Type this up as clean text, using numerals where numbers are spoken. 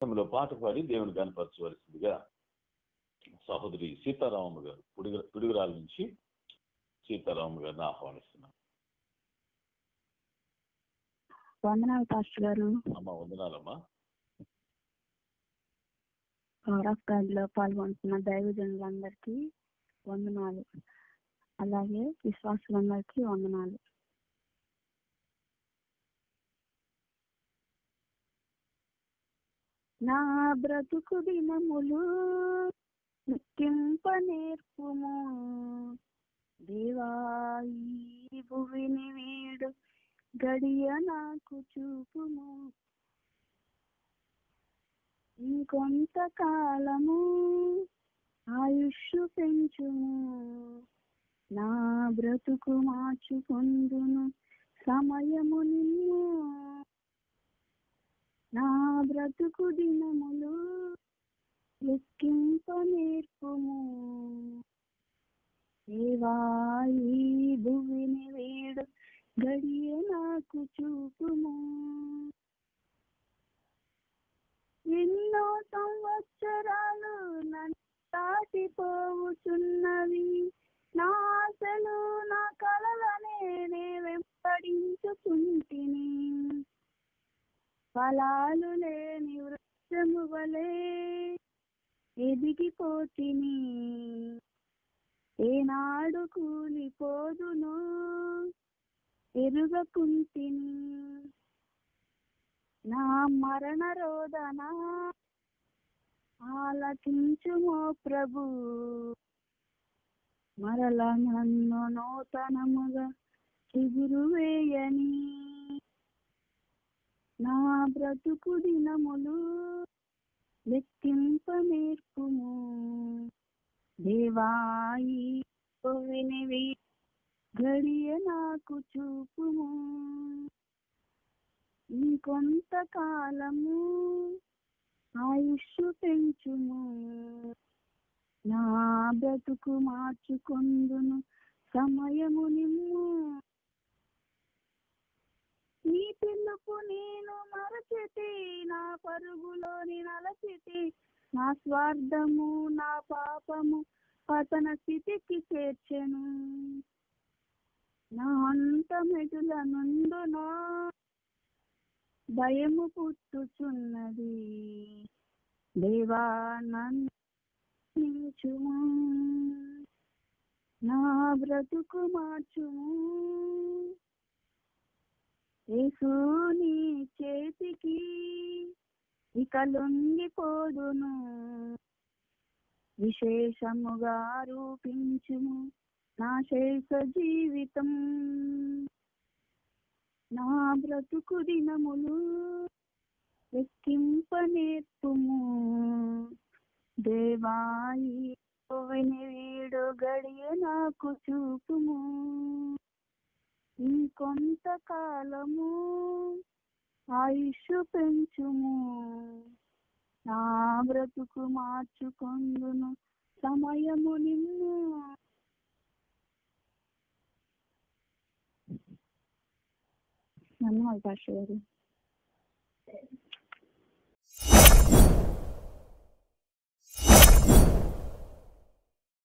లో పాట పాడి దేవుని కనపరచవలసిందిగా సహోదరి సీతారామమ్మ గారు పిడుగురాల నుంచి సీతారామమ్మ గారిని ఆహ్వానిస్తున్నాం. వందనాలు పాస్టర్ గారు. అమ్మా వందనాలమ్మా. పవర్ ఆఫ్ గాడ్ లో పాల్గొంటున్న దైవజనులందరికీ వందనాలు, అలాగే విశ్వాసులందరికీ వందనాలు. నా బ్రతుకు దినములు లెక్కింప నేర్పుము, దేవా ఈ భువిని వీడు గడియ నాకు చూపుము. ఇంకొంతకాలము ఆయుష్ పెంచుము, నా బ్రతుకు మార్చుకొందును సమయము నిన్ను. నా బ్రతుకు దినములు లెక్కింప నేర్పుము, దేవా ఈ భువిని వీడు గడియ నాకు చూపుము. ఎన్నో సంవత్సరాలు నన్ను దాటిపోవుచున్నవి, నా ఆశలు నా కలలనే నే వెంబడించుకుంటిని. ఫలాలు లేని వృక్షము వలె ఎదిగిపోతిని, ఏనాడు కూలిపోదునో ఎరుగకుంటిని. నా మరణ రోదన ఆలకించుమో ప్రభు, మరల నన్ను నూతనముగా చిగురు వేయని. నా బ్రతుకు దినములు లెక్కింప నేర్పుము, దేవా ఈ భువిని వీడు గడియ నాకు చూపుము. ఇంకొంతకాలము ఆయుష్ పెంచుము, నా బ్రతుకు మార్చుకొందును సమయము నిమ్ము. నీ పిలుపు నేను మరచితి, నా పరుగులోని నలచితి, నా స్వార్థము నా పాపము పతన స్థితికి చేర్చెను. నా అంత మెటుల నుండునో భయము పుట్టుచున్నది, దేవా నన్ను నిలుచుము. నా బ్రతుకు మార్చుము, యేసు నీ చేతికి ఇక లొంగిపోదును. విశేషముగా రూపించుము నా శేష జీవితం. నా బ్రతుకు దినములు లెక్కింప నేర్పుము, దేవా ఈ భువిని వీడు గడియ నాకు చూపుము. ఇంకొంతకాలము ఆయుష్ పెంచుము, నా బ్రతుకు మార్చుకొందును సమయము నిన్ను. నన్ను పాస్టర్ గారు.